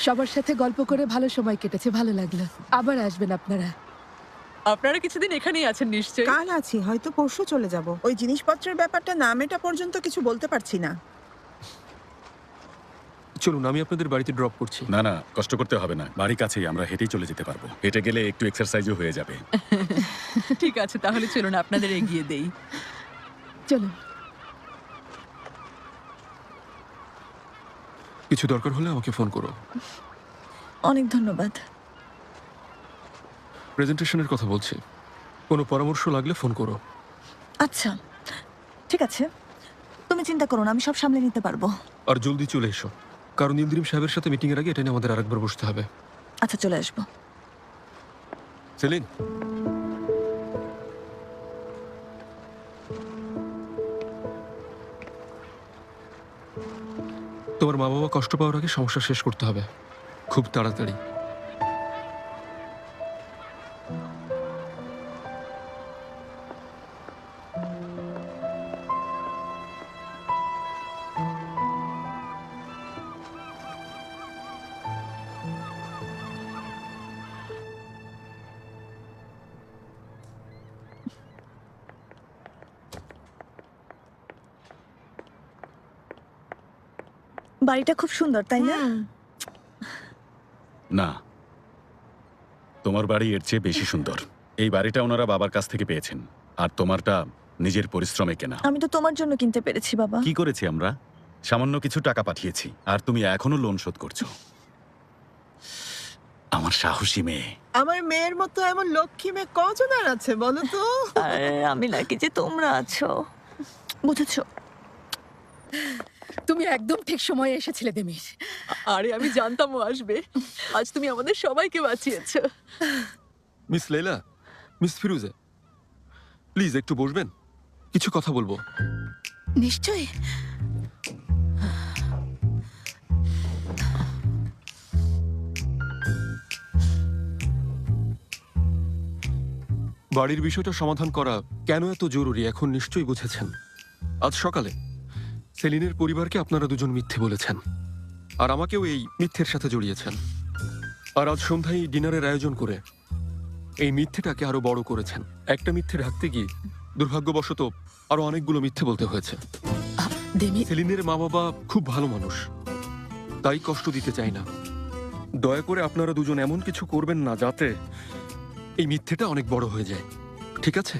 সবার সাথে গল্প করে ভালো সময় কেটেছে, ভালো লাগলো। আবার আসবেন আপনারা। আপনারা কিছুদিন এখানেই আছেন নিশ্চয়ই। কাল আছি, হয়তো পরশু চলে যাব। ওই জিনিসপত্রের ব্যাপারটা না মেটা পর্যন্ত কিছু বলতে পারছি না। চলুন, আমি আপনাদের বাড়িতে ড্রপ করছি। না না, কষ্ট করতে হবে না, বাড়ি কাছেই, আমরা হেঁটেই চলে যেতে পারবো। হেঁটে গেলে একটু এক্সারসাইজও হয়ে যাবে। ঠিক আছে, তাহলে চলুন আপনাদের এগিয়ে দেই। চলুন। কিছু দরকার হলে আমাকে ফোন করো। অনেক ধন্যবাদ। প্রেজেন্টেশনের কথা বলছি, কোনো পরামর্শ লাগলে ফোন করো। আচ্ছা, ঠিক আছে, তুমি চিন্তা করো না, আমি সব সামলে নিতে পারবো। আর জলদি চলে এসো, কারণ ইন্দ্রিম সাহেবের সাথে মিটিং এর আগে এটা নিয়ে আমাদের আরেকবার বসতে হবে। আচ্ছা, চলে আসবো। সেলিন, তোমার মা বাবা কষ্ট পাওয়ার আগে সমস্যা শেষ করতে হবে, খুব তাড়াতাড়ি। বাড়িটা খুব সুন্দর, তাই না? না, তোমার বাড়ি এর চেয়ে বেশি সুন্দর। এই বাড়িটা ওনারা বাবার কাছ থেকে পেয়েছেন, আর তোমারটা নিজের পরিশ্রমে কেনা। আমি তো তোমার জন্য কিনতে পেরেছি বাবা। কি করেছি আমরা? সামান্য কিছু টাকা পাঠিয়েছি, আর তুমি এখনো লোন শোধ করছো। আমার সাহসী মেয়ে। আমার মেয়ের মতো এমন লক্ষ্মী মেয়ে কজন আর আছে বলো তো? আরে আমি নাকি যে তোমরা আছো, বুঝেছো? তুমি একদম ঠিক সময়ে এসেছিলে দেমির। আরে আমি জানতাম ও আসবে। আজ তুমি আমাদের সবাইকে বাঁচিয়েছো। মিস লেলা, মিস ফিরুজে, প্লিজ একটু বসবেন, কিছু কথা বলবো। নিশ্চয়ই। বাড়ির বিষয়টা সমাধান করা কেন এত জরুরি এখন নিশ্চয়ই বুঝেছেন। আজ সকালে সেলিনের পরিবারকে আপনারা দুজন মিথ্যে বলেছেন, আর আমাকেও এই মিথ্যের সাথে জড়িয়েছেন। আর আজ সন্ধ্যায় ডিনারের আয়োজন করে এই মিথ্যেটাকে আরো বড় করেছেন। একটা মিথ্যে ঢাকতে গিয়ে দুর্ভাগ্যবশত আরো অনেকগুলো মিথ্যে বলতে হয়েছে। দেমির, সেলিনের মা বাবা খুব ভালো মানুষ, তাই কষ্ট দিতে চাই না। দয়া করে আপনারা দুজন এমন কিছু করবেন না যাতে এই মিথ্যেটা অনেক বড় হয়ে যায়, ঠিক আছে?